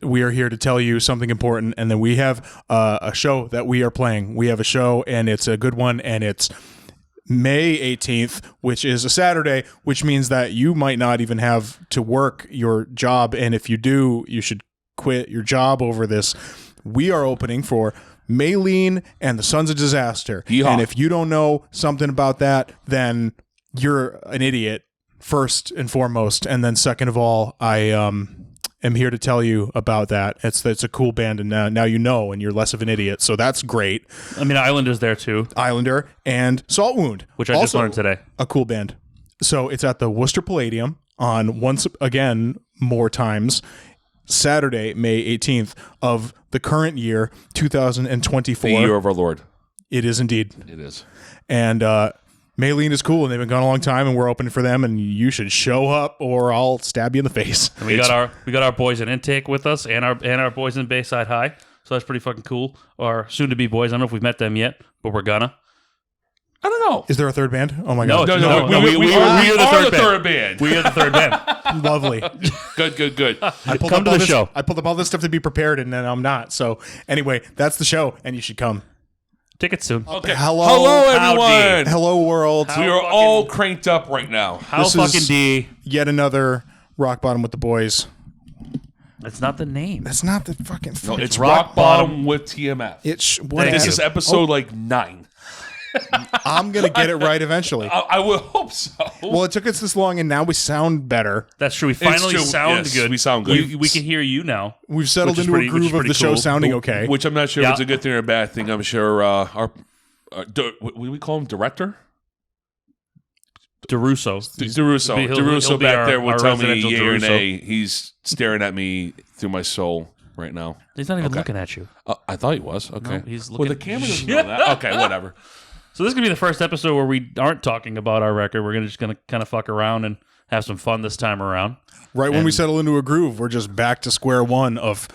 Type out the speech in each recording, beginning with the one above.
we are here to tell you something important, and then we have a show that we are playing. We have a show, and it's a good one, and it's May 18th, which is a Saturday, which means that you might not even have to work your job, and if you do, you should quit your job over this. We are opening for Maylene and the Sons of Disaster. Yeehaw. And if you don't know something about that, then you're an idiot, first and foremost, and then second of all, I am here to tell you about that. It's a cool band, and now you know, and you're less of an idiot, so that's great. I mean, Islander's there too. Islander and Salt Wound, which I just learned today. A cool band. So it's at the Worcester Palladium on once again more times Saturday, May 18th of the current year, 2024. The year of our Lord. It is indeed. It is. And Maylene is cool, and they've been gone a long time, and we're open for them, and you should show up, or I'll stab you in the face. And we got our boys in Intake with us, and our boys in Bayside High, so that's pretty fucking cool. Our soon-to-be boys. I don't know if we've met them yet, but we're gonna. I don't know. Is there a third band? Oh my no, god! No, we are the third band. We are the third band. Lovely. Good. Come to the show. I pulled up all this stuff to be prepared, and then I'm not. So anyway, that's the show, and you should come. Tickets soon. Okay. Hello everyone. Hello, world. We are all cranked up right now. How This fucking is D? Yet another Rock Bottom with the Boys. That's not the name. That's not the fucking. No, it's Rock Bottom with TMF. This is episode 9. I'm gonna get it right eventually. I would hope so. Well, it took us this long, and now we sound better. That's true. We finally sound good. We sound good. We can hear you now. We've settled into a groove of the show sounding okay. Which I'm not sure if it's a good thing or a bad thing. I'm sure our what do we call him? Director? DeRusso. DeRusso back there will tell me yay or DeRusso. nay. He's staring at me through my soul right now. He's not even looking at you. I thought he was. Okay. No, he's looking. Well, the camera doesn't know that. Okay, whatever. So this is going to be the first episode where we aren't talking about our record. We're just going to kind of fuck around and have some fun this time around. Right when we settle into a groove, we're just back to square one of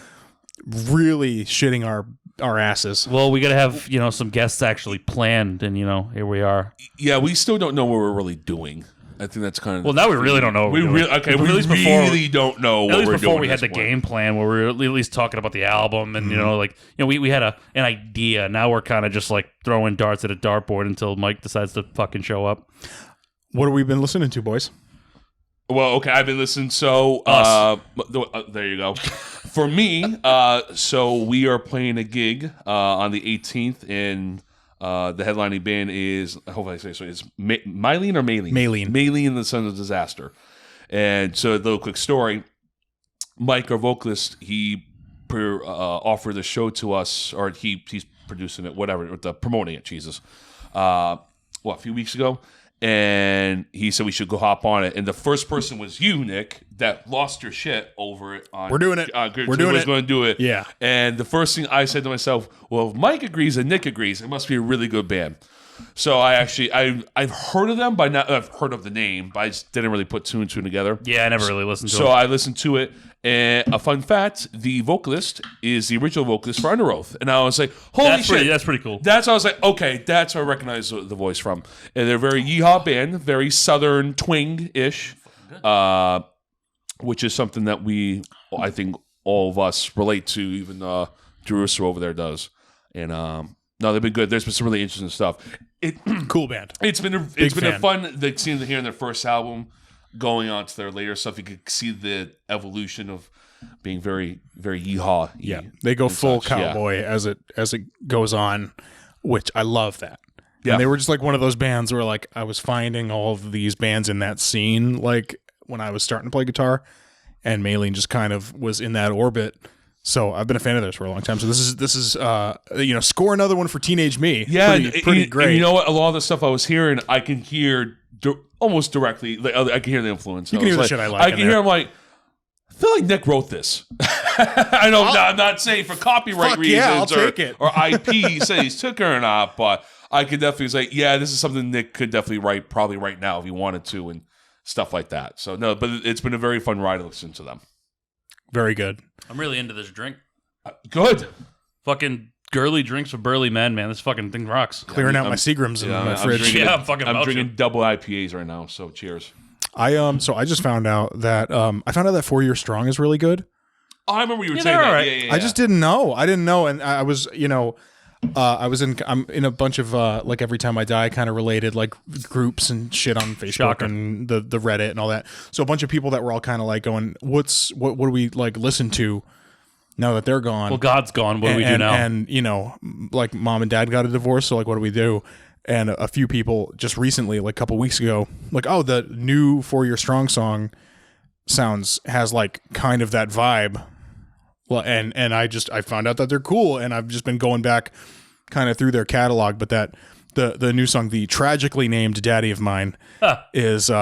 really shitting our asses. Well, we got to have, some guests actually planned, and, here we are. Yeah, we still don't know what we're really doing. I think that's kind of... Well, now we really don't know what we're doing. We really don't know what we're doing. At least before we had the game plan where we were at least talking about the album and, we had an idea. Now we're kind of just like throwing darts at a dartboard until Mike decides to fucking show up. What have we been listening to, boys? Well, okay, I've been listening. So, there you go. For me, so we are playing a gig on the 18th in... the headlining band is, hopefully I say so, is Maylene or Maylene? Maylene and the Sons of Disaster. And so a little quick story. Mike, our vocalist, he offered the show to us, or he's producing it, whatever, promoting it, Jesus. A few weeks ago? And he said we should go hop on it. And the first person was you, Nick, that lost your shit over it. We're doing it. We're doing it. Going to do it. Yeah. And the first thing I said to myself, well, if Mike agrees and Nick agrees, it must be a really good band. So I've heard of them, I've heard of the name, but I just didn't really put two and two together. Yeah, I never really listened to it. So I listened to it. And a fun fact, the vocalist is the original vocalist for Under Oath. And I was like, holy shit. That's pretty cool. That's how I was like, okay, that's where I recognize the voice from. And they're very yeehaw band, very southern twang-ish, which is something that I think all of us relate to, even Jerusalem over there does. And no, they've been good. There's been some really interesting stuff. Cool band. It's been a fun seeing them here in their first album. Going on to their later stuff, you could see the evolution of being very, very yeehaw. Yeah, they go full cowboy as it goes on, which I love that. Yeah, and they were just like one of those bands where like I was finding all of these bands in that scene, like when I was starting to play guitar, and Maylene just kind of was in that orbit. So I've been a fan of theirs for a long time. So this is score another one for Teenage Me. Yeah, pretty great. And you know what? A lot of the stuff I was hearing, I can hear almost directly. Like, I can hear the influence. You can hear the shit I like. I can hear. I'm like, I feel like Nick wrote this. I know. I'm not saying for copyright reasons I'll take it. or IP say he's took her or not, but I could definitely say, yeah, this is something Nick could definitely write probably right now if he wanted to and stuff like that. So no, but it's been a very fun ride to listen to them. Very good. I'm really into this drink. Good. Fucking girly drinks for burly men, man. This fucking thing rocks. Clearing out my Seagrams in my fridge. I'm drinking double IPAs right now, so cheers. So I just found out that 4 Year Strong is really good. Oh, I remember you were Yeah, saying they're that. all right. Yeah. I just didn't know. I didn't know, and I was, I'm in a bunch of like Every Time I Die kind of related like groups and shit on Facebook Shocker. and the Reddit and all that. So a bunch of people that were all kind of like going, what do we like listen to now that they're gone? Well, God's gone. What do we do now? And like mom and dad got a divorce, so like what do we do? And a few people just recently, like a couple weeks ago, like, oh, the new 4 Year Strong song has like kind of that vibe. Well, and I found out that they're cool, and I've just been going back kind of through their catalog. But that the new song, the tragically named "Daddy of Mine," is we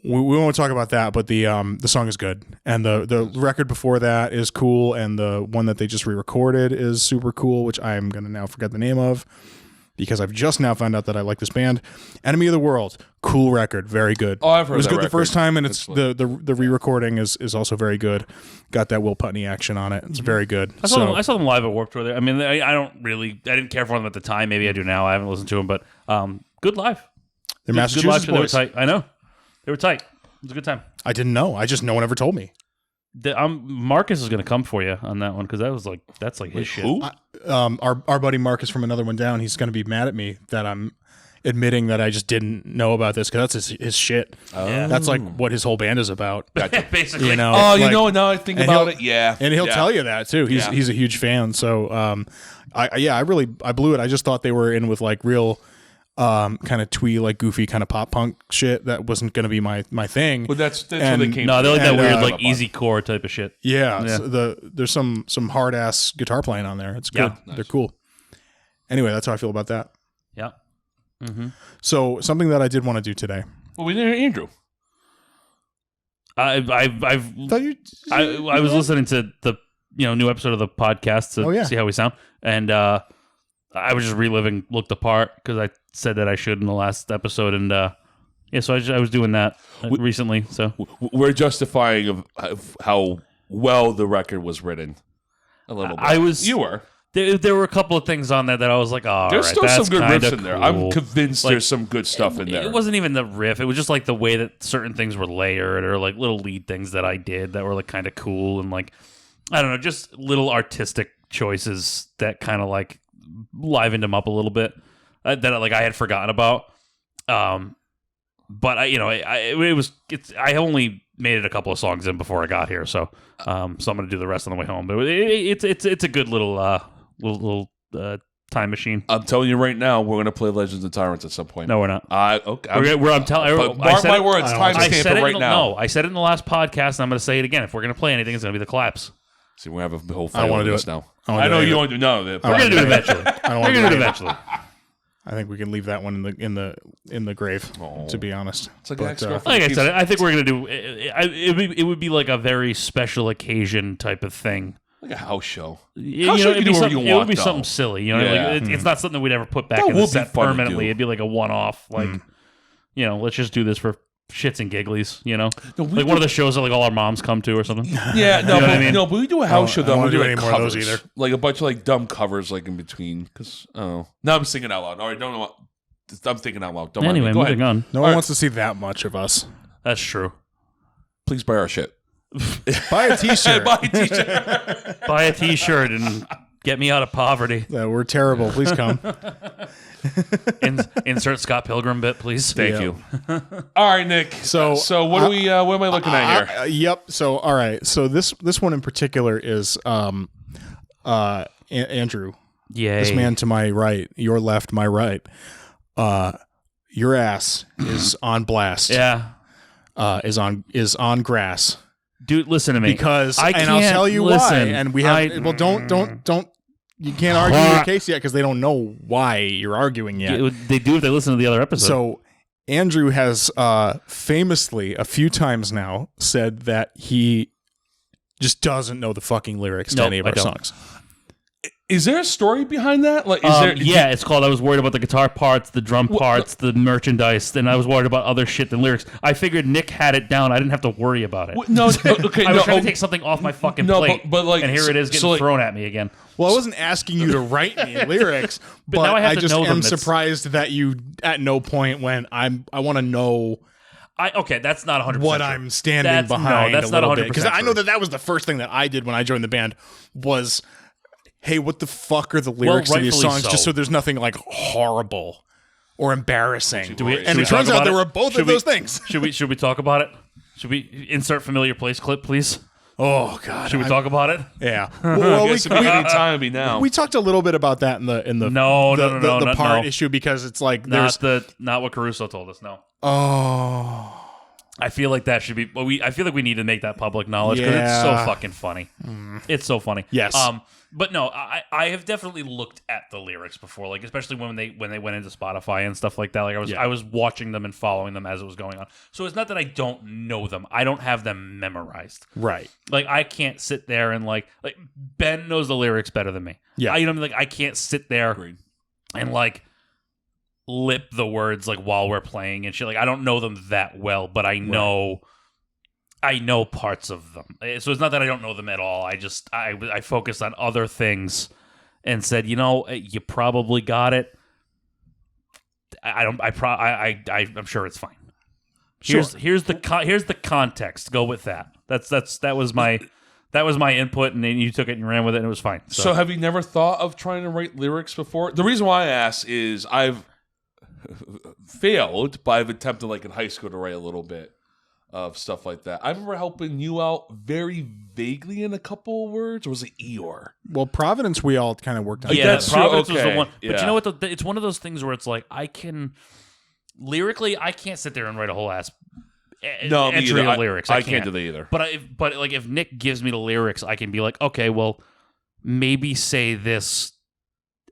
won't talk about that, but the song is good, and the record before that is cool, and the one that they just re-recorded is super cool, which I'm gonna now forget the name of. Because I've just now found out that I like this band. Enemy of the World, cool record, very good. Oh, I've heard it was that good record. the first time, and it's the re-recording is also very good. Got that Will Putney action on it. It's very good. I saw them live at Warped Tour. There. I mean, I didn't care for them at the time. Maybe I do now. I haven't listened to them, but good live. They're Good Massachusetts live. They were boys. tight. I know. They were tight. It was a good time. I didn't know. I just no one ever told me. Marcus is going to come for you on that one because that's like his shit. Who? Our buddy Marcus from Another One Down, he's going to be mad at me that I'm admitting that I just didn't know about this because that's his shit. Yeah. That's like what his whole band is about. Basically, You know, Oh, like- now I think and about he'll- it. Yeah, and he'll yeah. tell you that too. He's Yeah. he's a huge fan. So I blew it. I just thought they were in with like real kind of twee, like goofy kind of pop punk shit that wasn't going to be my thing. But that's where And- they came. No, they're like from. that weird, And, like easy core type of shit. Yeah, Yeah. so there's some hard ass guitar playing on there. It's good. Yeah. They're cool. Anyway, that's how I feel about that. Yeah. So something that I did want to do today. Well, we didn't hear Andrew. I've Thought you- I was listening to the new episode of the podcast to see how we sound, and I was just reliving Looked Apart because I said that I should in the last episode, and so I was doing that recently. So We're justifying of how well the record was written. A little bit. You were. There were a couple of things on there that I was like, oh, There's right, still some that's good kinda riffs in there. cool. I'm convinced Like, there's some good stuff in there. It wasn't even the riff. It was just like the way that certain things were layered, or like little lead things that I did that were like kind of cool, and like I don't know, just little artistic choices that kind of like livened them up a little bit that like I had forgotten about. But I only made it a couple of songs in before I got here, so I'm gonna do the rest on the way home. But it's a good little time machine. I'm telling you right now, we're going to play Legends and Tyrants at some point. No, we're not. Okay. I'm telling. But mark my words, I timestamp said it it right now. No, I said it in the last podcast, and I'm going to say it again. If we're going to play anything, it's going to be the collapse. See, we have a whole I fight wanna on do this it. now. I wanna I do know it. you want to know that. We're going to do it eventually. I don't We're want going to do to it eventually. I think we can leave that one in the grave. To be honest, It's like But, an ex-girlfriend. Like I keeps- said, I think we're going to do. It would be like a very special occasion type of thing. like a house show. It'd show you can be do whatever something- you It would want, be though. something silly, Yeah. Like it's not something we'd ever put back That in the would be set fun to permanently. do. It'd be like a one-off, like let's just do this for shits and gigglies, No, we like one of the shows that like all our moms come to or something. Yeah, no, know what but, I mean? no, but we do a house show. I Though don't we wanna do do like any more of those covers, either. like a bunch of like dumb covers, like in between. Because now I'm singing out loud. All right, don't know what I'm thinking out loud. Don't mind Anyway, me. Go moving ahead. on. no one All wants to see that much of us. That's true. Please buy our shit. Buy a T-shirt. Buy a t-shirt. Buy a T-shirt and get me out of poverty. We're terrible. Please come. Insert Scott Pilgrim bit, please. Thank Yeah. you. All right, Nick. So, what do we? What am I looking at here? Yep. So all right. So this one in particular is Andrew. Yay. This man to my right, your left, my right. Your ass is on blast. Yeah. Is on grass. Dude, listen to me. Because I and I'll can't tell you listen. why. And we have don't you can't argue your case yet because they don't know why you're arguing yet. They do if they listen to the other episode. So Andrew has famously a few times now said that he just doesn't know the fucking lyrics to Nope, any of I our don't. songs. Is there a story behind that? Like, is there? yeah, it's called I was worried about the guitar parts, the drum parts, the merchandise, and I was worried about other shit than lyrics. I figured Nick had it down. I didn't have to worry about it. No, okay, I was no, trying to take something off my fucking plate, but like, and here it is getting so, like, thrown at me again. Well, I wasn't asking you to write me lyrics, but now I have to just know them. am That's- surprised that you at no point when I want to know Okay, that's not 100% what true. I'm standing That's behind not a little 100% bit. Because I know true. that was the first thing that I did when I joined the band was, hey, what the fuck are the lyrics to these rightfully songs? so. Just so there's nothing like horrible or embarrassing. Do we- and should it we turns talk out about there it? were both of those things. Should we talk about it? Should we insert familiar place clip, please? Oh God. Should we talk about it? Yeah. I Well, guess it'd be any time it'd be now. we talked a little bit about that in the No, the part no. issue because it's like there's Not what Caruso told us. No. oh I feel like that should be. Well, I feel like we need to make that public knowledge because it's so Yeah. fucking funny. It's so funny. Yes. But no, I have definitely looked at the lyrics before, like especially when they went into Spotify and stuff like that. Like I was watching them and following them as it was going on. So it's not that I don't know them. I don't have them memorized. right. Like I can't sit there and like Ben knows the lyrics better than me. Yeah. You know what I mean? Like I can't sit there Agreed. and like lip the words like while we're playing and shit. Like I don't know them that well, but I know parts of them. So it's not that I don't know them at all. I focused on other things and said, you probably got it. I'm sure it's fine. Here's the context. Go with that. That was my input, and then you took it and ran with it, and it was fine. So have you never thought of trying to write lyrics before? The reason why I ask is I've failed, but I've attempted like in high school to write a little bit of stuff like that. I remember helping you out very vaguely in a couple of words, or was it Eeyore? Well, Providence, we all kind of worked on. Yeah, That's Providence true, was the okay, one. But yeah. you know what? It's one of those things where it's like lyrically, I can't sit there and write a whole ass No, me entry either. of lyrics. I can't do that either. But like if Nick gives me the lyrics, I can be like, okay, well, maybe say this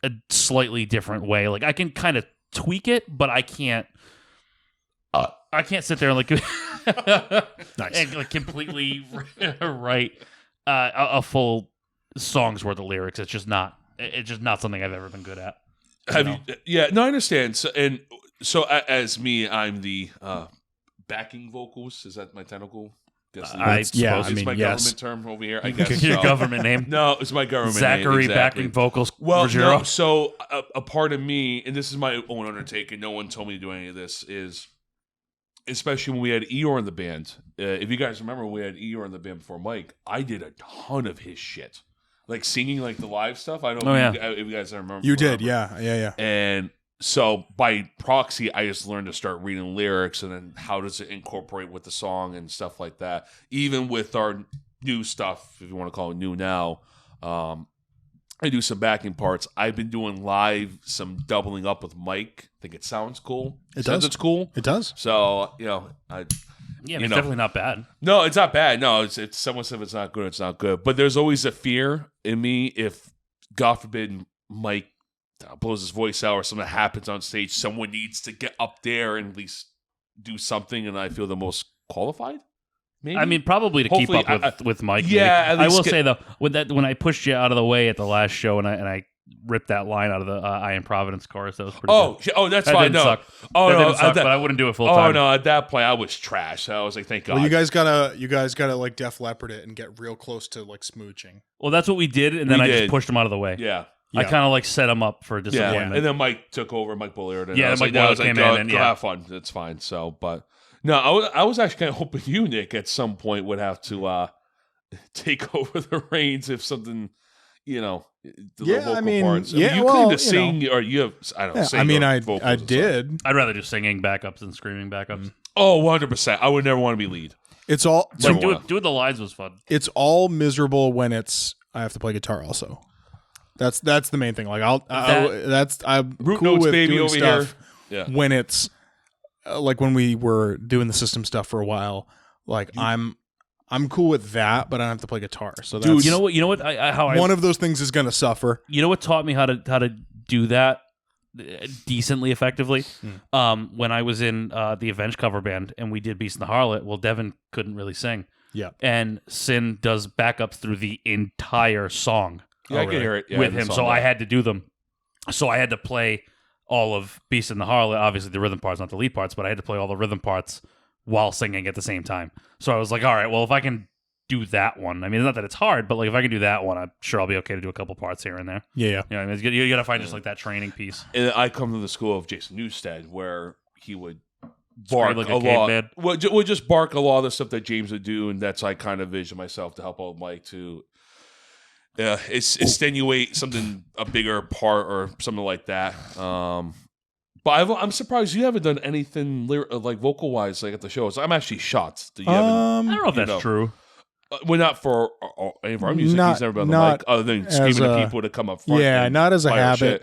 a slightly different way. Like I can kind of tweak it, but I can't. I can't sit there and like Nice. and like completely write a full song's worth of lyrics. It's just not something I've ever been good at. Have you? Yeah, no, I understand. So as me, I'm the backing vocals. Is that my technical? Guess it's my yes. government term over here. I guess Your so. government name. No, it's my government Zachary name. Exactly. backing vocals. Well, Ruggiero. no, so a part of me, and this is my own undertaking. No one told me to do any of this. Is especially when we had Eeyore in the band. If you guys remember, when we had Eeyore in the band before Mike. I did a ton of his shit, like singing like the live stuff. I don't know if you guys remember. You did, yeah. And so by proxy, I just learned to start reading lyrics and then how does it incorporate with the song and stuff like that. Even with our new stuff, if you want to call it new now, I do some backing parts. I've been doing live, some doubling up with Mike. I think it sounds cool. It does. It's cool. It does. So, It's definitely not bad. no, it's not bad. No, it's someone said if it's not good, it's not good. But there's always a fear in me if, God forbid, Mike blows his voice out or something happens on stage, someone needs to get up there and at least do something, and I feel the most qualified. Maybe? I mean, probably to Hopefully, keep up with Mike. yeah, maybe. at I least will say though, when I pushed you out of the way at the last show, and I ripped that line out of the I Am Providence chorus, that was pretty. good. That's That fine. didn't No, suck. oh That no, didn't suck, but I wouldn't do it full time. Oh no, at that point I was trash. So I was like, thank God. Well, you guys gotta like Def Leppard it and get real close to like smooching. Well, that's what we did, and then We I did. just pushed him out of the way. yeah. I kind of like set him up for Yeah, disappointment. and then Mike took over. Mike Bullard. And Yeah, I was Mike like, Bullard I was like, came go, in and, go yeah. have fun. It's fine. So, but no, I was actually kind of hoping you, Nick, at some point would have to take over the reins if something, the vocal parts. yeah, you well, claim to sing, or you have, I don't know. Yeah, Sing I mean, or I vocals or something. did. I'd rather do singing backups than screaming backups. Oh, 100%. I would never want to be lead. It's all Never Like wanna. doing the lines was fun. it's all miserable when I have to play guitar also. That's the main thing. Like I'm Root cool notes, with baby, doing over stuff here. Yeah. when it's like when we were doing the system stuff for a while. Like I'm cool with that, but I don't have to play guitar. So that's, Dude, you know what? one of those things is gonna suffer. You know what taught me how to do that decently effectively? When I was in the Avenged cover band and we did Beast and the Harlot. Well, Devin couldn't really sing. Yeah. And Sin does backups through the entire song Yeah, I can hear it. Yeah, with the him. song, So yeah. I had to do them. So I had to play all of Beast and the Harlot, obviously the rhythm parts, not the lead parts, but I had to play all the rhythm parts while singing at the same time. So I was like, all right, well, if I can do that one, I mean, not that it's hard, but like if I can do that one, I'm sure I'll be okay to do a couple parts here and there. Yeah. You know what I mean? You got to find just like that training piece. And I come to the school of Jason Newsted, where he would bark like a a lot. caveman? Would just bark a lot of the stuff that James would do, and that's I kind of vision myself to help out Mike to extenuate something, a bigger part or something like that. But I'm surprised you haven't done anything like vocal wise, like at the shows. I'm actually shocked that you haven't. I don't know if that's true. Well, not for any of our music. He's never been on the mic other than screaming at people to come up front. Yeah, not as a habit.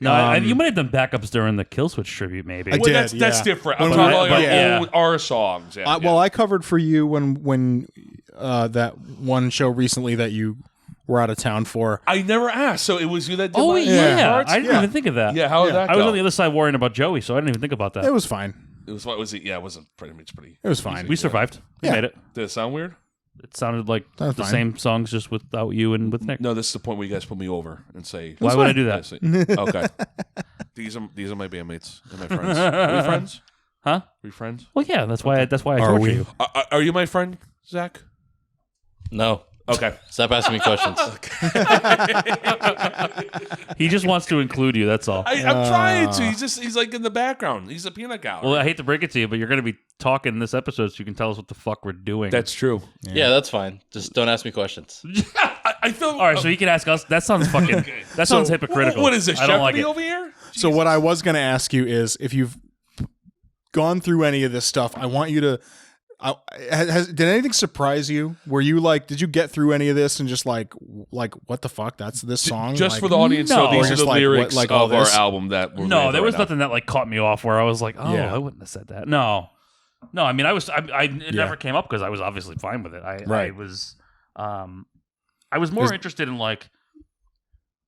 No, you might have done backups during the Killswitch tribute, maybe. I did. That's different. I'm When talking about yeah. our songs. Yeah, Well, I covered for you when that one show recently that you were out of town for. I never asked, so it was you that did Oh my yeah, parts? I didn't even think of that. Yeah, how did that go? I was on the other side worrying about Joey, so I didn't even think about that. It was fine. It was what was it? Yeah, it wasn't pretty. It was fine. We survived. We Yeah. made it. Did it sound weird? It sounded like That was the fine. same songs, just without you and with Nick. No, this is the point where you guys put me over and say, Why would I do that? Okay, these are my bandmates and my friends. Are we friends? Huh? Are we friends? Well, yeah, that's why. That's why I Are told we? you. Are you my friend, Zach? No. Okay. Stop asking me questions. He just wants to include you. That's all. I'm trying to. He's like in the background. He's a peanut gallery. Well, I hate to break it to you, but you're going to be talking in this episode, so you can tell us what the fuck we're doing. That's true. Yeah, that's fine. Just don't ask me questions. I feel. all right. So he can ask us. That sounds fucking. That sounds hypocritical. What is this? I don't like Jeopardy it. over here? So what I was going to ask you is if you've gone through any of this stuff, I want you to. Did anything surprise you? Were you like, did you get through any of this and just like what the fuck? That's this song. Just Like, for the audience, No. so these Or are just the like, lyrics what, like all of our this? album that we're No, there was right now. nothing that like caught me off where I was like, oh, Yeah. I wouldn't have said that. No. I mean, it never came up because I was obviously fine with it. I was more interested in like,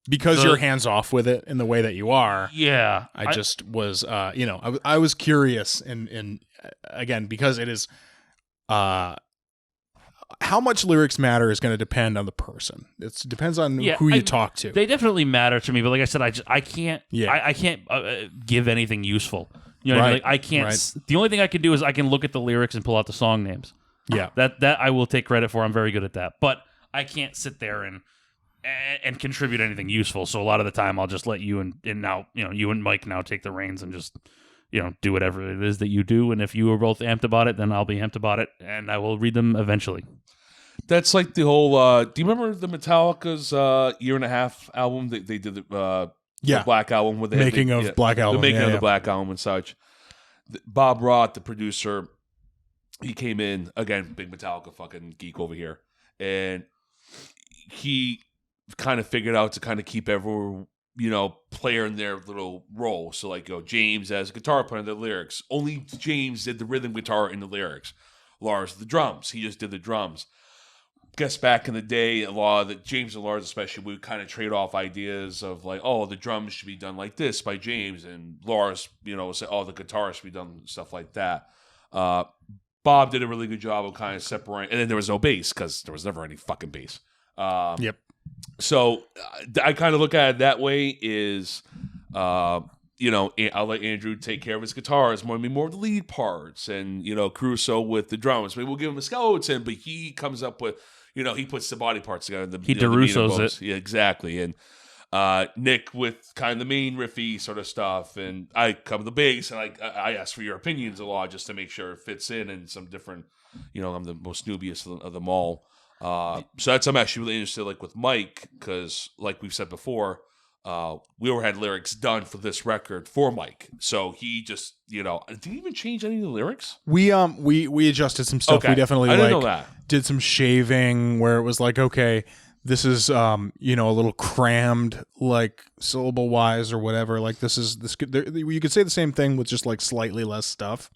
because you're hands off with it in the way that you are. yeah, I just was, I was curious, and again, because it is, how much lyrics matter is going to depend on the person. It depends on who you talk to. They definitely matter to me, but like I said, I can't. Yeah. I can't give anything useful. You know what I mean? Right, Like, I can't. right. The only thing I can do is I can look at the lyrics and pull out the song names. Yeah. That I will take credit for. I'm very good at that, but I can't sit there and contribute anything useful. So a lot of the time, I'll just let you and now you and Mike now take the reins and just do whatever it is that you do. And if you are both amped about it, then I'll be amped about it, and I will read them eventually. That's like the whole. Do you remember the Metallica's year and a half album? They did the Black Album with the Making of Black Album. the making Yeah, of yeah. the Black Album and such. Bob Roth, the producer, he came in again, big Metallica fucking geek over here, and he kind of figured out to kind of keep everyone player in their little role. So like James as a guitar player in the lyrics. Only James did the rhythm guitar in the lyrics. Lars the drums. He just did the drums. Guess back in the day, a lot of the James and Lars especially, we would kind of trade off ideas of like, oh, the drums should be done like this by James, and Lars, say, oh, the guitar should be done stuff like that. Bob did a really good job of kind of separating, and then there was no bass because there was never any fucking bass. Yep. So I kind of look at it that way is, I'll let Andrew take care of his guitars, more of the lead parts, and, Caruso with the drums. Maybe we'll give him a skeleton, but he comes up with, he puts the body parts together. He DeRusso's it. Yeah, exactly. And Nick with kind of the main riffy sort of stuff, and I come the bass, and I ask for your opinions a lot just to make sure it fits in and some different, I'm the most newbiest of them all. So I'm actually really interested, like with Mike, because like we've said before, we had lyrics done for this record for Mike. So he just, did he even change any of the lyrics? We adjusted some stuff. Okay. We definitely I didn't know that. did some shaving where it was like, okay, this is a little crammed like syllable wise or whatever. Like this you could say the same thing with just like slightly less stuff.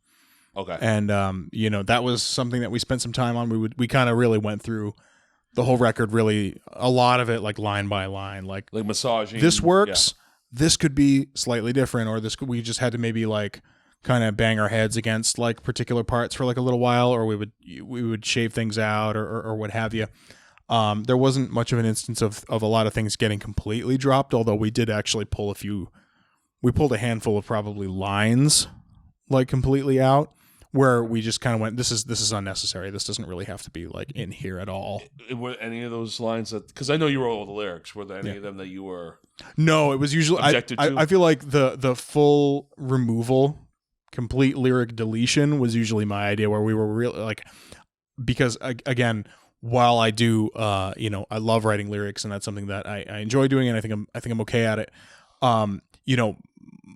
Okay. And that was something that we spent some time on. We kind of really went through the whole record, really a lot of it like line by line, like massaging. this works. Yeah. This could be slightly different, or we just had to maybe like kind of bang our heads against like particular parts for like a little while, or we would shave things out or what have you. There wasn't much of an instance of a lot of things getting completely dropped, although we did actually pull a handful of probably lines like completely out, where we just kind of went, this is unnecessary. This doesn't really have to be like in here at all. Were any of those lines that, because I know you wrote all the lyrics, were there any of them that you were? No, it was usually objected to? I feel like the full removal complete lyric deletion was usually my idea, where we were really like, because again, while I do, I love writing lyrics, and that's something that I enjoy doing, and I think I'm okay at it.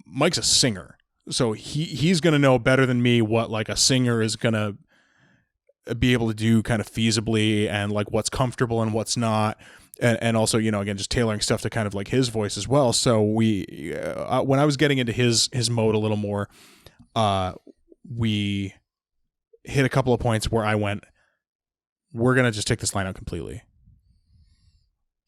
Mike's a singer, so he's gonna know better than me what like a singer is gonna be able to do kind of feasibly, and like what's comfortable and what's not. And also, again, just tailoring stuff to kind of like his voice as well. So we, when I was getting into his mode a little more, we hit a couple of points where I went, we're going to just take this line out completely.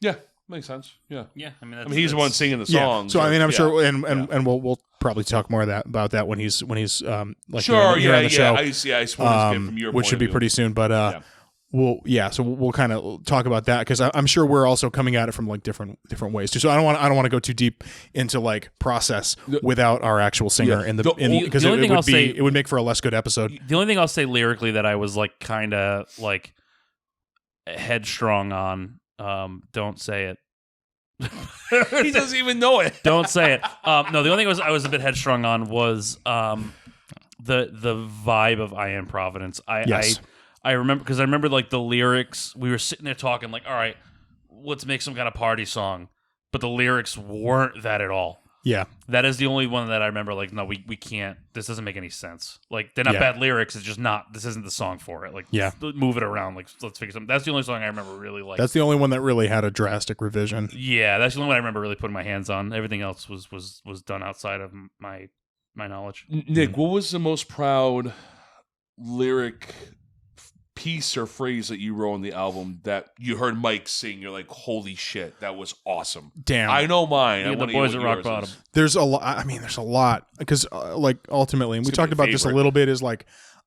Yeah, makes sense. Yeah. Yeah. I mean, he's the one singing the song. So I mean, I'm sure, and we'll probably talk more about that when he's like here on the show. I just want to get from your which should be pretty soon, but so we'll kind of talk about that, because I'm sure we're also coming at it from like different ways too. So I don't want to go too deep into like process without our actual singer because it would make for a less good episode. The only thing I'll say lyrically that I was like kind of like headstrong on, don't say it. He doesn't even know it. Don't say it. No, the only thing I was a bit headstrong on was the vibe of I Am Providence. I remember, because I remember like the lyrics, we were sitting there talking like, all right, let's make some kind of party song, but the lyrics weren't that at all. Yeah. That is the only one that I remember like, no, we can't, this doesn't make any sense. Like, they're not bad lyrics, it's just not, this isn't the song for it. Like, move it around, like, let's figure something. That's the only song I remember really like. That's the only one that really had a drastic revision. Yeah, that's the only one I remember really putting my hands on. Everything else was done outside of my knowledge. Nick, what was the most proud lyric piece or phrase that you wrote on the album that you heard Mike sing? You're like, holy shit, that was awesome. Damn, I know mine. The boys at Rock Bottom. There's a lot. I mean, there's a lot, because like ultimately, and we talked about this a little bit, is like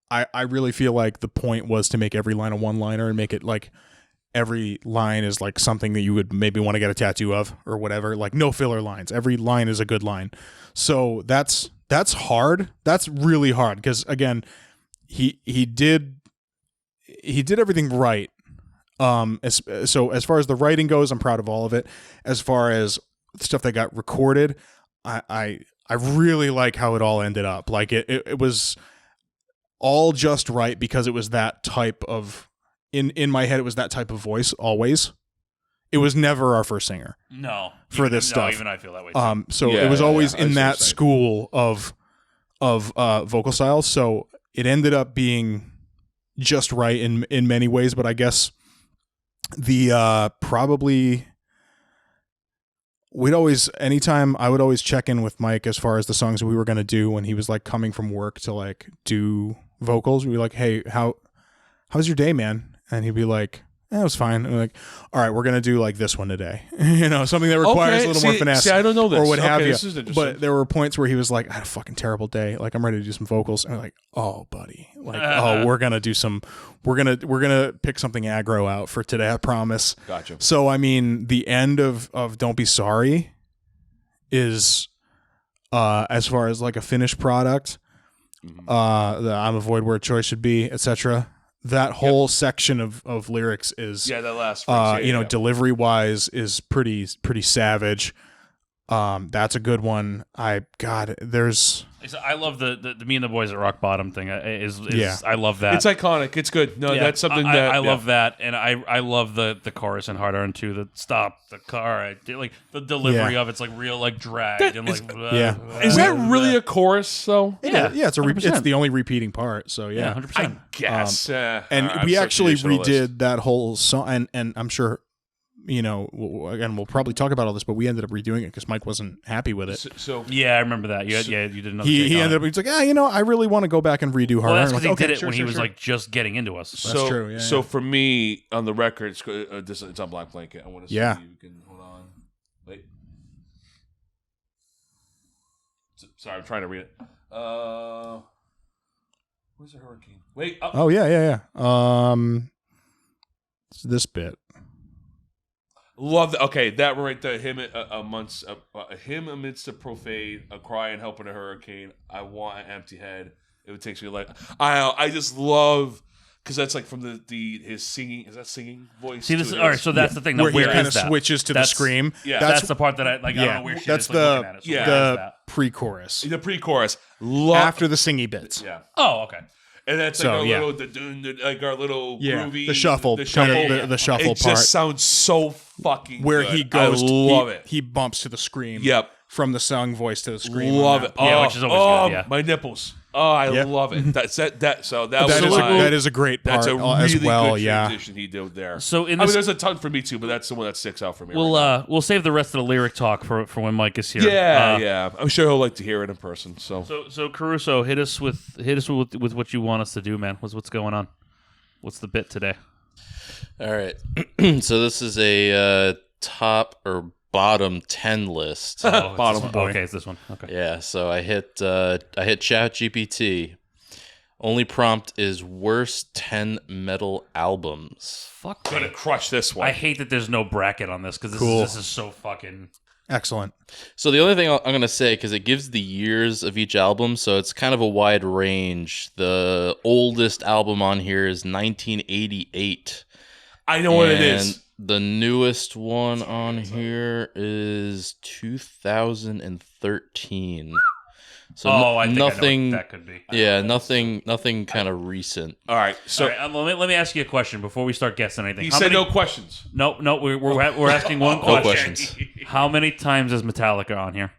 I really feel like the point was to make every line a one-liner and make it like every line is like something that you would maybe want to get a tattoo of or whatever. Like no filler lines. Every line is a good line. So that's hard. That's really hard, because again, he did everything right. So as far as the writing goes, I'm proud of all of it. As far as stuff that got recorded, I really like how it all ended up. Like it was all just right, because it was that type of, in my head, it was that type of voice always. It was never our first singer. No. For this stuff. Even I feel that way too. So it was always in that school of vocal styles. So it ended up being just right in many ways, but I guess the probably anytime I would always check in with Mike as far as the songs that we were going to do when he was like coming from work to like do vocals. We'd be like, hey, how's your day, man? And he'd be like, it was fine. And we're like, all right, we're going to do like this one today. Something that requires a little more finesse. See, I don't know this. Or what have you. This is interesting. But there were points where he was like, I had a fucking terrible day. Like, I'm ready to do some vocals. And we're like, oh, buddy. Like, we're going to do we're going to pick something aggro out for today, I promise. Gotcha. So, I mean, the end of Don't Be Sorry is, as far as like a finished product, the I'm a void where choice should be, etc. That whole section of lyrics is that last phrase, delivery wise is pretty savage. That's a good one. There's. I love the me and the boys at Rock Bottom thing. I love that. It's iconic. It's good. No, that's something that I love that, and I love the chorus in Hard On too. The stop the car. Like the delivery of it's like real like dragged and like Is that really a chorus though? Yeah. It's it's the only repeating part. So yeah, 100%. I guess. And we actually redid that whole song, and I'm sure. Again, we'll probably talk about all this, but we ended up redoing it because Mike wasn't happy with it. So yeah, I remember that. You did another. He ended up. He's like, I really want to go back and redo Hard. Well, that's because he did it when he was like just getting into us. That's true. Yeah, so for me, on the record, it's on Black Blanket. I want to see if you can hold on. Wait. Sorry, I'm trying to read it. Where's the hurricane? Wait. Oh yeah. It's this bit. Love that. Okay, that one right there. Him amidst a profane, a cry and helping a hurricane. I want an empty head. It takes me like I just love because that's like from his singing. Is that singing voice? See, this to all right. his- So that's the thing. Now, where he where kind of is that? switches to the scream. Yeah. That's the part that I like. I don't know where shit that's is, like, looking at it. So yeah. where is the that? pre-chorus the pre-chorus. after the singy bits. Yeah. Oh, okay. And that's like So, our yeah. little, like our little Yeah, groovy, the shuffle, the kind shuffle. of the shuffle It part just sounds so fucking where good. he goes. I love it. He bumps to the scream. Yep. From the sung voice to the scream. Love it. Yeah, Oh, which is always good, yeah. my nipples. Oh, I Yeah. love it. That was That is a great part that's a really as well. good Yeah. transition he did there. So in I mean, this, there's a ton for me too, but that's the one that sticks out for me. right now. we'll save the rest of the lyric talk for when Mike is here. yeah. I'm sure he'll like to hear it in person. So So Caruso, hit us with what you want us to do, man. What's going on? What's the bit today? All right. So this is a top or bottom 10 list. Oh, Bottom it's this one. boy. Okay, it's this one. Okay. Yeah, so I hit Chat-GPT. Only prompt is worst 10 metal albums. Fuck. gonna crush this one. I hate that there's no bracket on this because Cool. this is so fucking. Excellent. So the only thing I'm going to say, because it gives the years of each album, so it's kind of a wide range. The oldest album on here is 1988. I know what it is. The newest one on here is 2013. So I think nothing. I know what that could be. Yeah, nothing kind of recent. All right. So All right, let me ask you a question before we start guessing anything. he How said many- no questions. No, we're asking one No question. questions. How many times is Metallica on here?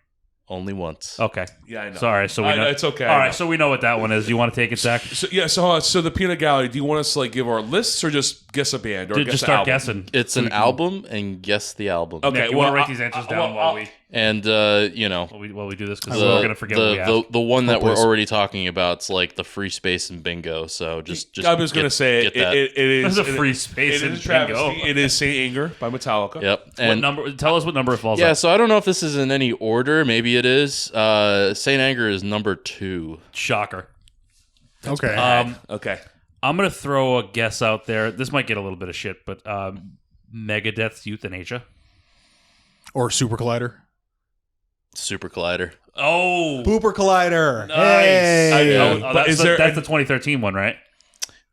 Only once. Okay. Yeah, I know. Sorry, so we I know. know, it's okay, All I right, know. so we know what that one is. You want to take it, Zach? So the peanut gallery. Do you want us to like give our lists or just guess a band or guess Just the start album? guessing. It's an album, and guess the album. Okay. Nick, you well, want to write these answers down while we And while we do this because we're gonna forget what we asked. the one that we're Hopeless. already talking about is like the free space and bingo. So just I was going to say get that. it is There's a free space It in is a travesty. bingo. It is Saint Anger by Metallica. Yep. What And number? Tell us what number it falls yeah, on. so I don't know if this is in any order. Maybe it is. Saint Anger is number 2. Shocker. Okay. Okay. I'm gonna throw a guess out there. This might get a little bit of shit, but Megadeth's Euthanasia. Or Super Collider. Super Collider. Oh, Booper Collider. nice. Hey. Oh, But that's is the, there that's a- the 2013 one, right?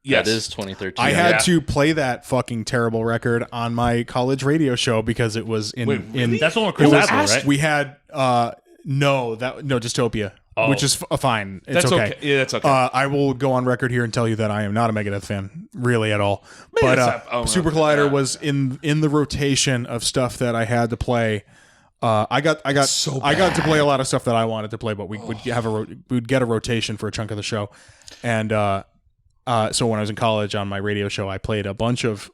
Yes. That is 2013. I had Yeah. to play that fucking terrible record on my college radio show because it was in Wait, really? That's the one with it Chris was Adler, right? we had Dystopia, Oh. which is fine. It's That's okay. okay. Yeah, that's okay. I will go on record here and tell you that I am not a Megadeth fan, really at all. But that's not- oh, Super no. Collider was in the rotation of stuff that I had to play. I got to play a lot of stuff that I wanted to play, but we would have we'd get a rotation for a chunk of the show, and so when I was in college on my radio show, I played a bunch of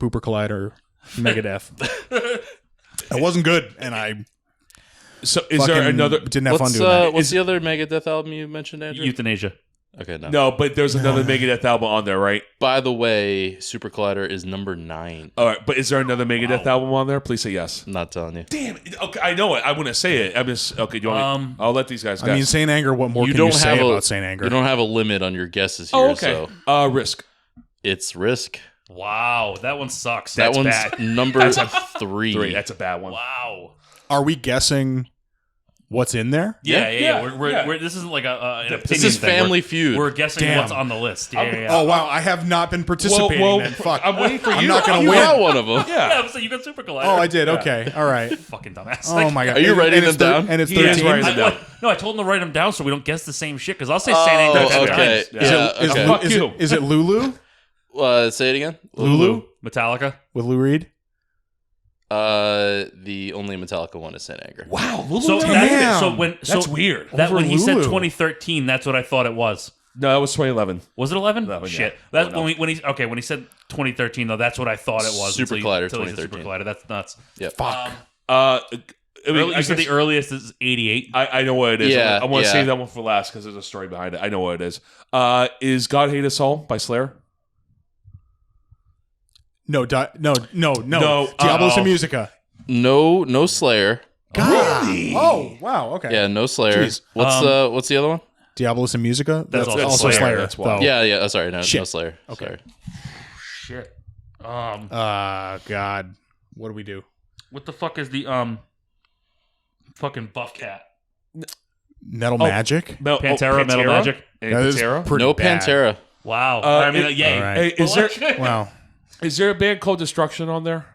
Booper Collider, Megadeth. It wasn't good, and I So is there another? didn't have fun doing that. What's the other Megadeth album you mentioned, Andrew? Euthanasia. Okay, no. No, but there's another Megadeth album on there, right? By the way, Super Collider is number 9. All right, but is there another Megadeth album on there? Please say yes. I'm not telling you. Damn. Okay, I know it. I'm gonna say it. I'm just okay. Do you want me? I'll let these guys guess. I mean, Saint Anger. What more You can don't you say have a- about Saint Anger? You don't have a limit on your guesses here, oh, okay. so Risk. it's Risk. Wow, that one sucks. That That's one's bad. number 3. 3. That's a bad one. Wow. Are we guessing what's in there? Yeah. Yeah, We're this isn't like an opinion This is thing. Family We're, Feud. We're guessing Damn. what's on the list. Yeah. Oh wow, I have not been participating. Well, then. Fuck. I'm waiting for you. I'm not gonna you win. got one of them. Yeah, so you got Super Collider. Oh, I did. Okay, all right. Fucking dumbass. Oh my god. Are you And- writing and it's them down? And it's He is 13. writing them down. No, I told him to write them down so we don't guess the same shit. Because I'll say Saint Anger Oh, 10 okay. times. Yeah, Is, okay. Fuck is, you. it, is it Lulu Say it again. Lulu? Metallica. with Lou Reed? The only Metallica one is Saint Anger. Wow. So Damn. That's weird. That Over when he said Lulu. 2013, that's what I thought it was. No, that was 2011. Was it 11? 11, yeah. Shit. That's Oh, no. when he said 2013 though. That's what I thought it was. Super until Collider, until he said Super 2013. Collider. That's nuts. Yep. Fuck. I mean, You I said guess- the earliest is 88. I know what it is. Yeah, I want to yeah. save that one for last because there's a story behind it. I know what it is. Is God Hate Us All by Slayer? No. No, Diabolus and Musica. No Slayer. God. Oh wow. Okay. Yeah, no Slayer. Jeez. What's the other one? Diabolus and Musica. That's also also Slayer. Slayer. That's why. though. Yeah. Oh, sorry. No Shit. Slayer. Okay. Sorry. Shit. God. What do we do? What the fuck is the fucking Buff Cat? Metal Magic. Pantera, Metal Magic? And That is Pantera? pretty No bad. Pantera. Wow. I mean, yay. all right. Hey, is But, there like, Wow. is there a band called Destruction on there?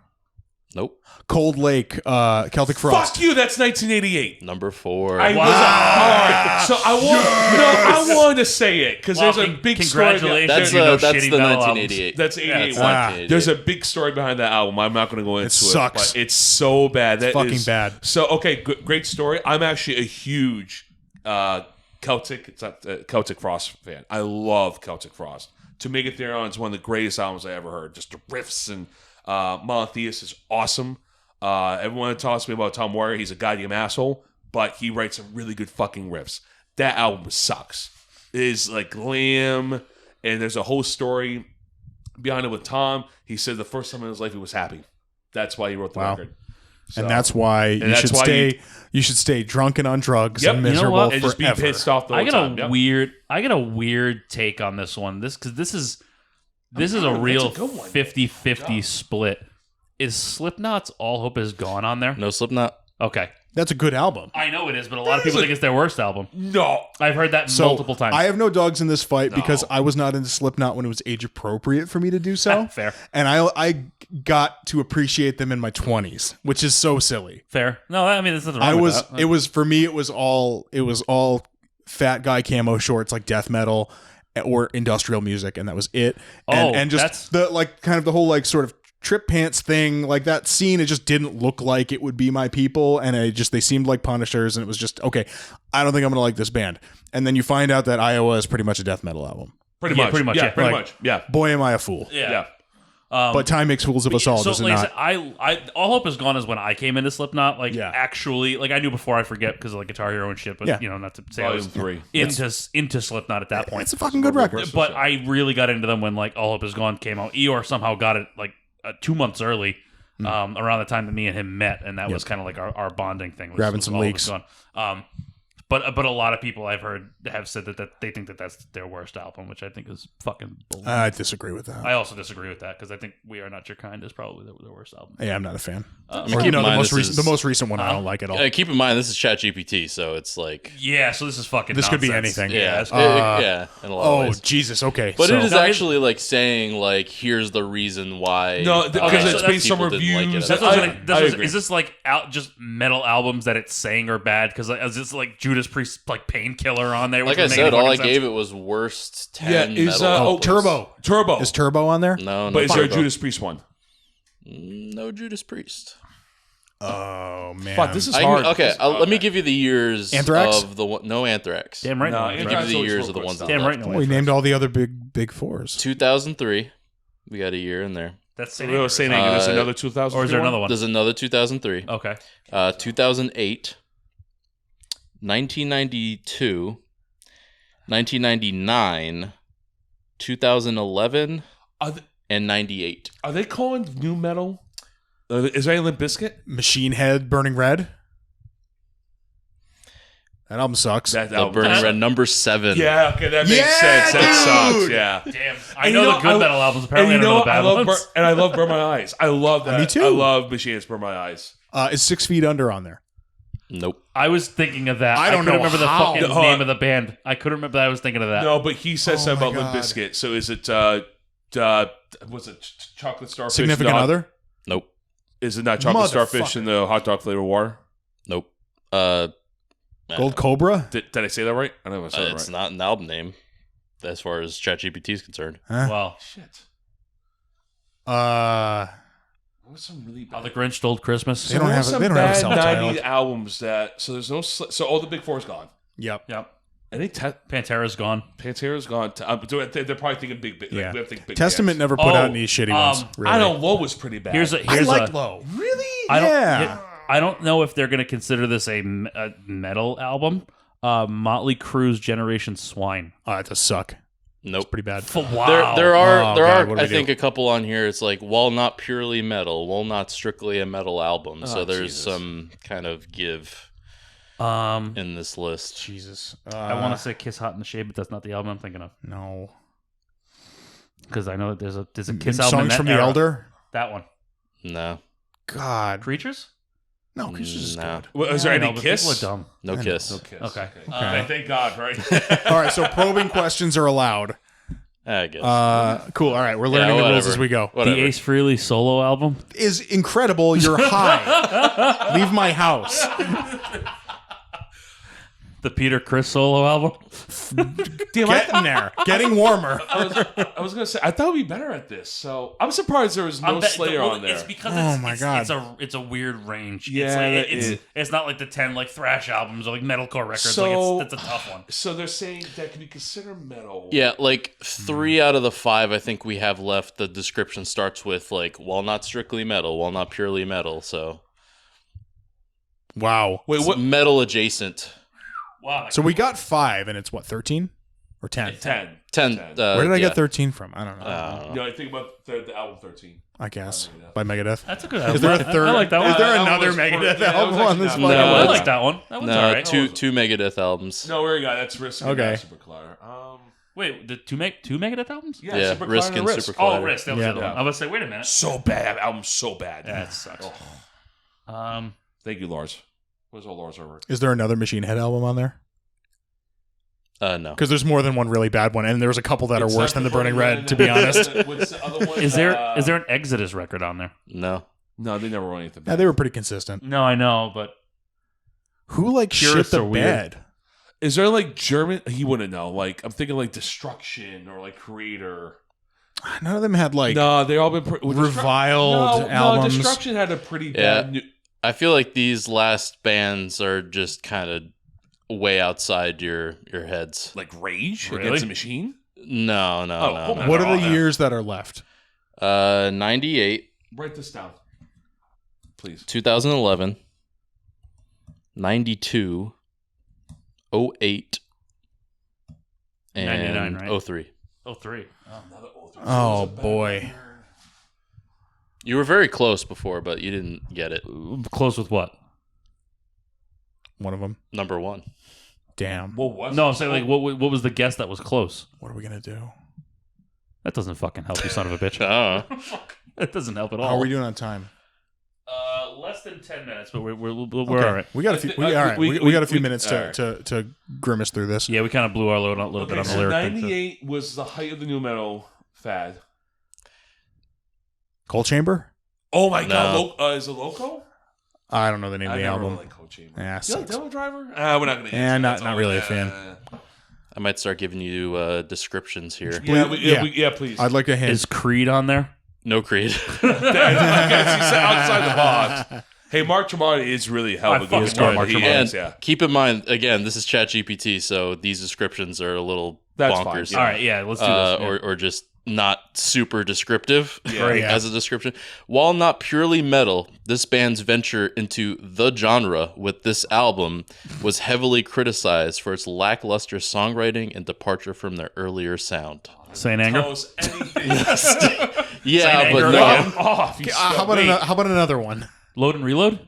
Nope. Cold Lake, Celtic Frost. Fuck you. That's 1988. Number 4. I was hard. So I wanted to say it because Well, there's a big story. congratulations. That's you know that's shitty the metal 1988. That's 88 that's one. 1988. There's a big story behind that album. I'm not going to go into it. sucks. But it's so bad. That fucking is- bad. So okay, great story. I'm actually a huge Celtic. It's not Celtic Frost fan. I love Celtic Frost. To Make It There On is one of the greatest albums I ever heard. Just the riffs and Monotheist is awesome. Everyone talks to me about Tom Warrior. He's a goddamn asshole, but he writes some really good fucking riffs. That album sucks. It is like Lamb, and there's a whole story behind it with Tom. He said the first time in his life he was happy. That's why he wrote the Wow. record. So- And that's why you that's should why stay. You should stay drunk and on drugs Yep. and You know miserable what? and just be forever. pissed off the I whole got time. a Yep. weird take on this one. Because this is a that's real a good one. 50-50 split. Is Slipknot's All Hope Is Gone on there? No Slipknot. Okay. That's a good album. I know it is, but a lot of people think it's their worst album. No. I've heard that So multiple times. I have no dogs in this fight because No. I was not into Slipknot when it was age appropriate for me to do so. Fair. And I got to appreciate them in my 20s, which is so silly. Fair. No, I mean, there's nothing wrong I with was that. it was for me it was all fat guy camo shorts like death metal or industrial music, and that was it. Oh, And that's- just the like kind of the whole like sort of trip pants thing, like that scene, it just didn't look like it would be my people, and they seemed like Punishers, and it was just okay, I don't think I'm gonna like this band. And then you find out that Iowa is pretty much a death metal album. Pretty Yeah, much. pretty much, Yeah, yeah. pretty Like- much. Yeah. Boy, am I a fool. Yeah. But time makes fools of us all, So, does it like I not? said, I All Hope Is Gone is when I came into Slipknot. Like, Yeah. actually, like I knew before I forget because of like Guitar Hero and shit. But Yeah. you know, not to say I Volume was 3. into Slipknot at that point. It's a fucking good record. But I really got into them when like All Hope Is Gone came out. Eeyore somehow got it like 2 months early, around the time that me and him met, and that was kind of like our bonding thing. Was, Grabbing was some All Hope leaks. Is Gone. But a lot of people I've heard have said that they think that that's their worst album, which I think is fucking bullshit. I disagree with that. I also disagree with that because I think We Are Not Your Kind is probably their worst album. Yeah, I'm not a fan. I Or, mean, keep you know, in the mind most this recent, is- the most recent one I don't like at all. Keep in mind this is ChatGPT, so it's like Yeah, so this is fucking. This could be nonsense. anything. yeah, it's- yeah, in a lot of Oh ways. Jesus! Okay, But so, it is No, it- actually like saying like here's the reason why. No, because Okay, it's so based on people didn't like it. reviews. That's I- what I was gonna- I this agree. is this like just metal albums that it's saying are bad? Because like, is this like Judas Priest like Painkiller on there? Like which I would make said, any all I fucking sense? gave it was worst 10 Yeah, is, metal oh, albums. Turbo. Turbo. Is Turbo on there? No, But is there a Turbo. Judas Priest one? No Judas Priest. Oh man, Fuck, this is I hard. can, okay, let me give you the years Anthrax? of the one. No Anthrax. Damn right. No, no, I'll give you Anthrax the always years wrote of the good ones stuff. that Damn left. right. No, we named all the other big fours. 2003. We got a year in there. That's So we were saying there's another 2000. or is there another one? There's another 2003. Okay. 2008. 1992. 1999. 2011. And 98. Are they calling new metal? Is there any Limp Bizkit? Machine Head, Burning Red. That album sucks. That The album. Burning Red number 7. Yeah, okay, that makes Yeah, sense. That dude! sucks. Yeah. Damn. I And know you the know, good I- metal albums. Apparently, And I you don't know know, the I bad love ones. and I love Burn My Eyes. I love that. Me too. I love Machines Burn My Eyes. Is 6 Feet Under on there? Nope. I was thinking of that. I don't couldn't know remember how. the fucking Hold name on. of the band. I couldn't remember. That. I was thinking of that. No, but he says Oh something my about Limp God. Bizkit. So is it was it Chocolate Starfish? Significant and the- Other? Nope. Is it not Chocolate Starfish Motherfucker. and the hot dog flavor water? Nope. Gold Cobra? Did I say that right? I don't know if I said It's it right. not an album name as far as ChatGPT is concerned. Huh? Well, Shit. Uh, What's some really How bad? the Grinch Stole Christmas. They don't have- some they don't have a bad self-titled. 90s albums that so there's no so all the big four's gone. yep. Yep. Any Pantera's gone. Pantera's gone. They're probably thinking big. Yeah. They think big Testament bands. never put Oh, out any shitty ones. Really. I don't. Low was pretty bad. Here's a I here's like a. Low. really. I don't. Yeah. I don't know if they're going to consider this a metal album. Motley Crue's Generation Swine. Oh, that does suck. Nope. Pretty bad. Wow. There are Oh, there God, what do are I we do? think a couple on here. It's like while not purely metal, while not strictly a metal album. So there's Jesus. some kind of give in this list. Jesus. I want to say Kiss Hot in the Shade, but that's not the album I'm thinking of. No. Because I know that there's a Kiss album in Songs that from the era. Elder? That one. No, God. Creatures? No, Creatures is No. good. Well, is there I any know, but Kiss? People are dumb. no I know. Kiss. No Kiss. Okay. Thank God, right? All right, so probing questions are allowed. I guess. Cool. All right, we're learning the rules whatever. as we go. Whatever. The Ace Frehley solo album. Is incredible. You're high. Leave my house. The Peter Criss solo album. Damn, Getting there. Getting warmer. I was gonna say I thought we'd be better at this. So I'm surprised there was no Slayer on there. It's because Oh my God. it's a weird range. Yeah, it's not like the 10 like thrash albums or like metalcore records. So- Like it's a tough one. So they're saying that can be considered metal. Yeah, like 3 out of the 5 I think we have left. The description starts with like, while not strictly metal, while not purely metal. So Wow. Wait, it's what? metal adjacent. Wow. So we got 5, and it's what, 13 or 10? 10. 10. Where did I yeah. get 13 from? I don't know. You know, I think about the album 13. I guess Megadeth. by Megadeth. That's a good album. Is there a third? I like that one. Is there That one another was Megadeth pretty- yeah, that was album on actually this not fucking bad. I No. like that one. That one's No, alright. two Megadeth albums. No, where you got that's Risk and Okay. Super Collider. Wait, the two Megadeth albums? Yeah, Super Risk Collider and Super Oh, Collider. Risk. That was Yeah. the other one. I was gonna say, wait a minute. So bad. That album's so bad. Yeah, it sucks. Thank you, Lars. Where's all Lars over? Is there another Machine Head album on there? No. Because there's more than one really bad one, and there's a couple that are worse than the Burning Red, to be honest. What's the other one? Is there an Exodus record on there? No. No, they never wrote anything. Yeah, they were pretty consistent. No, I know, but Who like shit Purists the are weird. bed? Is there like German? He wouldn't know. Like I'm thinking like Destruction or like Creator. None of them had like No, they all been reviled albums. No, Destruction had a pretty Yeah. bad. I feel like these last bands are just kind of way outside your heads. Like Rage Really? Against the Machine. No. hold on. What They're are all the there. years that are left? 98, Write this down, please. 2011, 92, 08, and 99, right? 03. Oh, 3. Another old. Oh boy. You were very close before, but you didn't get it. Close with what? One of them. Number 1. Damn. What was? No, I'm saying like what was the guess that was close? What are we gonna do? That doesn't fucking help, you son of a bitch. Oh. That doesn't help at all. How are we doing on time? Less than 10 minutes, but we're Okay. all right. We got a few. I think- We got a few we- minutes all right. to grimace through this. Yeah, we kind of blew our load a little bit Okay, on the so lyric thing. 98 was the height of the new metal fad. Coal Chamber. Oh my No. god, is it Loco? I don't know the name I of the never album. really like Cold Chamber. Yeah, You like sucks. Devil Driver? We're not gonna. get Yeah, into not- that. not really a fan. I might start giving you descriptions here. Yeah, please. I'd like to hint. Is Creed on there? No Creed. He's outside the box. Hey, Mark Tremonti is really a hell of a fucking good love Mark He Tremonti. is, And yeah. keep in mind, again, this is ChatGPT, so these descriptions are a little That's bonkers. fine, All right, yeah, let's do this. Yeah. Or just not super descriptive Yeah. Yeah. as a description. While not purely metal, this band's venture into the genre with this album was heavily criticized for its lackluster songwriting and departure from their earlier sound. Saint Anger? Tell us anything. Yeah, Anger but again? no. off. How about another one? Load and Reload?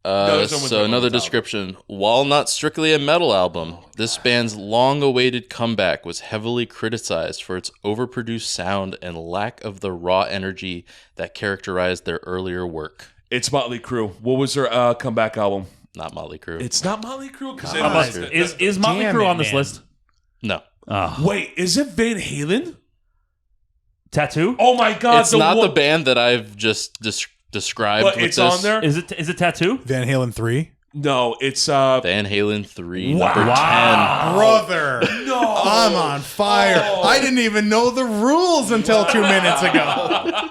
there's no one's So on another this album. description. While not strictly a metal album, this band's long-awaited comeback was heavily criticized for its overproduced sound and lack of the raw energy that characterized their earlier work. It's Motley Crue. What was their comeback album? Not Motley Crue. It's not Motley Crue because How about, is Motley Damn Crue it, on this man. list? No. wait, is it Van Halen? Tattoo? Oh my god, It's not the one- band that I've just described But with it's this. on there. Is it Tattoo? Van Halen 3. No, it's Van Halen 3, Wow. number 10. Brother, no. I'm on fire. Oh. I didn't even know the rules until 2 minutes ago.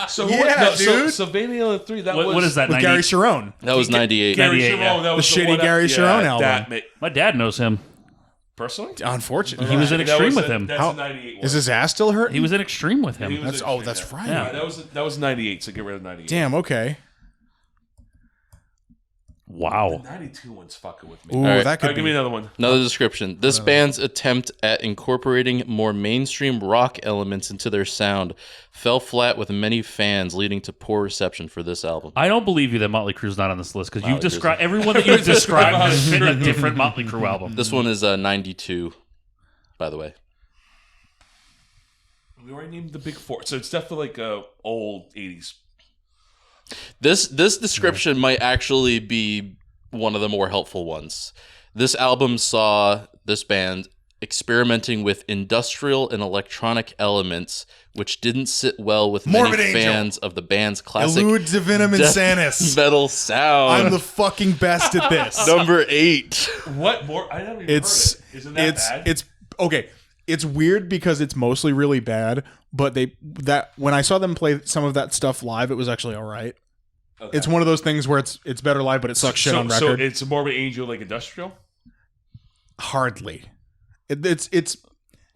So Yeah, so, dude. so Van Halen 3. That was What is that? With 90? Gary Sharon. That was 98. Gary 98, Sharon. yeah. That was The shitty one that- Gary Sharon album. That My dad knows him. personally, Unfortunately, He was in That Extreme was with a- him. That's How- a 98. One. Is his ass still hurt? He was in Extreme with him. He was That's in oh, Extreme, that's yeah. right. Yeah. That was 98. So get rid of 98. Damn. Okay. Wow. 92 one's fucking with me. Ooh, All right. that could give be. me another one. Another description. This band's attempt at incorporating more mainstream rock elements into their sound fell flat with many fans, leading to poor reception for this album. I don't believe you that Motley Crue's not on this list because you've Motley Crue's described everyone that you've described has been a different Motley Crue album. This one is 92, by the way. We already named the big four, so it's definitely like old 80s. This description might actually be one of the more helpful ones. This album saw this band experimenting with industrial and electronic elements, which didn't sit well with Morbid many Angel. fans of the band's classic Elude Divinum death Insanus. metal sound. I'm the fucking best at this. Number 8. What more? I never even It's heard it. Isn't that bad? it's okay. It's weird because it's mostly really bad, but when I saw them play some of that stuff live, it was actually all right. Okay. It's one of those things where it's better live, but it sucks shit on So record. it's a Morbid Angel like industrial? Hardly. It's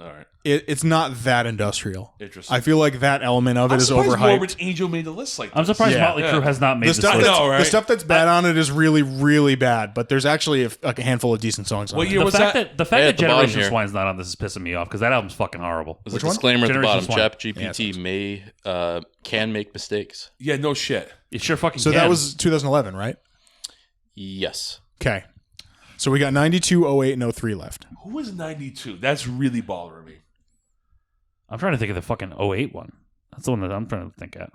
All right. it's not that industrial. Interesting. I feel like that element of it I'm is surprised overhyped. Morbid Angel made the list like this. I'm surprised Yeah. Motley Crue has not made The this stuff, list. that's, know, right? the stuff that's bad on it is really, really bad, but there's actually a handful of decent songs on What it. year The was fact that? that the fact Hey, that at the bottom Generation here. Swine's not on this is pissing me off because that album's fucking horrible. There's Which a one? disclaimer at the Generation bottom. Swine. ChatGPT can make mistakes. Yeah, no shit. It sure fucking So can. that was 2011, right? Yes. Okay. So we got 92, 08, and 03 left. Who was 92? That's really bothering me. I'm trying to think of the fucking 08 one. That's the one that I'm trying to think at.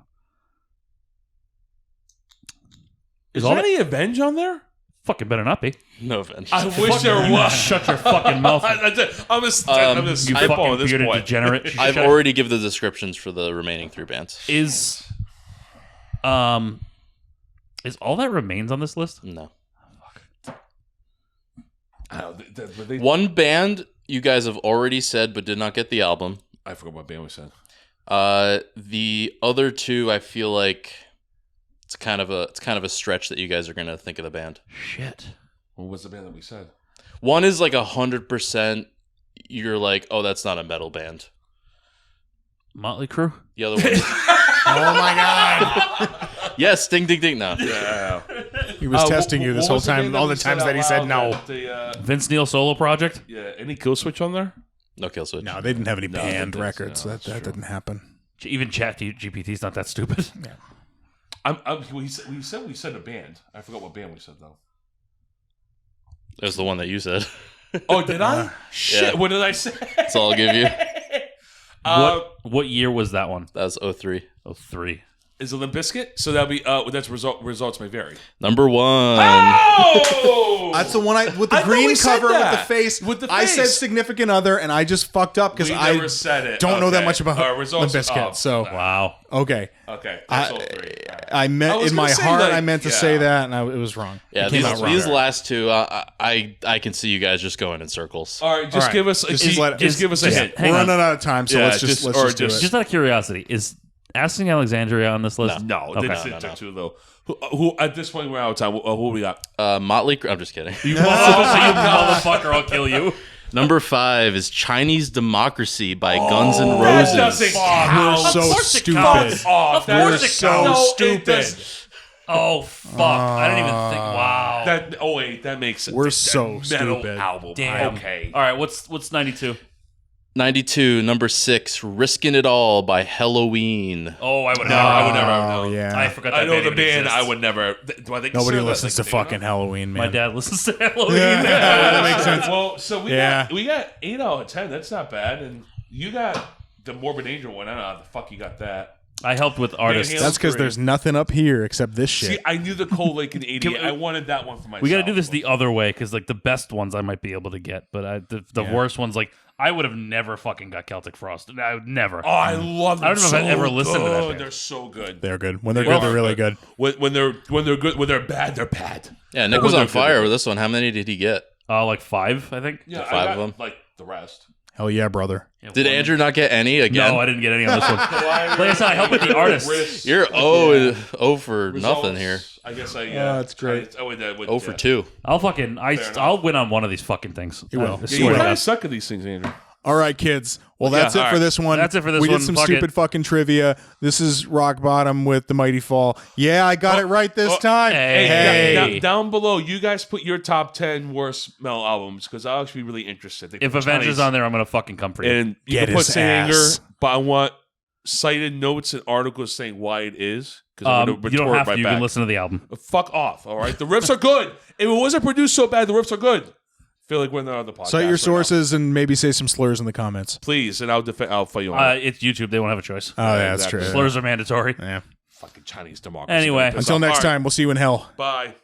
Is all there that- any Avenge on there? Fucking better not be. No offense. I wish there was. Shut your fucking mouth. I'm just You spitballing fucking at this bearded point. degenerate. You I've shut- already given the descriptions for the remaining 3 bands. Is all that remains on this list? No. I One band you guys have already said but did not get the album. forgot what band we said. The other 2, I feel like it's kind of a stretch that you guys are gonna think of the band. Shit. What was the band that we said? One is like 100%. You're like, oh, that's not a metal band. Motley Crue? The other one, Oh my god! yes, ding, ding, ding. No, Yeah. He was testing you this whole time. All the we times out that he said loud no. that Vince Neil solo project? yeah. Any Kill Switch on there? no kill switch. No, they didn't have any No, band that's- records. no, that that's true. didn't happen. Even ChatGPT's not that stupid. We said a band. I forgot what band we said though. It was the one that you said. Oh, did I? Shit! yeah. What did I say? That's all I'll give you. What year was that one? That was 03. 03. Is it Limp Bizkit? So that'll be that's results may vary. Number 1. Oh, That's the one with the I thought green we said cover with the that. face. With the I said face. significant other, and I just fucked up because we I never said it. don't know that Okay. much about Limp results. Bizkit. So Wow. okay, Okay, that's all 3. All right. I meant I was in my gonna say, heart like, I meant to yeah. say that, and it was wrong. Yeah, It came these, out wrong. these last 2, I can see you guys just going in circles. All right, just All right. give us Just give us a just- hint. hang We're on. running out of time, so Yeah, let's just do it. Just out of curiosity, is Asking Alexandria on this list? No, Okay. that's it too though. Who at this point we're out of time. Who we got? Motley Crue. I'm just kidding. You motherfucker, I'll kill you. Number 5 is Chinese Democracy by Guns N' That Roses. doesn't You're count. so Of course it stupid. counts. Off. You're That is so stupid. does- Oh, fuck. I didn't even think. Wow. That makes sense. We're That so metal stupid. album. Damn. Okay. All right, what's 92? 92, number 6, Riskin' It All by Halloween. Oh, I would never. I would never. Oh yeah. I forgot that I know band the even band. exists. I would never. Do I think Nobody so? listens to That's like fucking Halloween, man. My dad listens to Halloween. Yeah, that makes sense. Well, so Yeah. we got 8 out of 10. That's not bad. And you got the Morbid Angel one. I don't know how the fuck you got that. I helped with artists. Halo That's because 3. there's nothing up here except this shit. See, I knew the Cold Lake in 88. Can we- I wanted that one for myself. We got to do this the other way because like the best ones I might be able to get, but the Yeah. worst ones like I would have never fucking got Celtic Frost. I would never. Oh, I love them. I don't know if I've so ever listened to that good. band. They're so good. They're good. When they're They good, are they're really good. When they're good. When they're bad, they're bad. Yeah, Nick Or was when on they're fire good. with this one. How many did he get? Like 5, I think. Yeah, 5 I got, of them? like the rest. Hell yeah, brother. Yeah, Did one. Andrew not get any again? No, I didn't get any on this one. Like I said, I help with the artists. You're 0 for nothing here. Results, I guess I. that's great. Oh, with, 0 for 2. I'll fucking enough. I'll win on one of these fucking things. You will. I Yeah, Yeah, swear you to kind God. of suck at these things, Andrew. All right, kids. Well, that's Yeah, it all for right. this one. That's it for this we one. did some Fuck stupid it. fucking trivia. This is Rock Bottom with the Mighty Fall. Yeah, I got it right this time. hey. Hey. Down below, you guys put your top 10 worst metal albums because I'll actually be really interested. If Avengers on there, I'm gonna fucking come for you. and you Get can put his Saint Anger, ass. but I want cited notes and articles saying why it is. Because I'm going to you don't have to. right You back. can listen to the album. Fuck off, all right? The riffs are good. If it wasn't produced so bad, the riffs are good. feel like we're not on the podcast. Cite your right sources and maybe say some slurs in the comments. now. Please, and I'll fight you on it. It's YouTube. They won't have a choice. Oh, yeah, that's exactly. true. Slurs are mandatory. Yeah. Fucking Chinese democracy. Anyway. Gonna piss Until off. next All right, time, we'll see you in hell. Bye.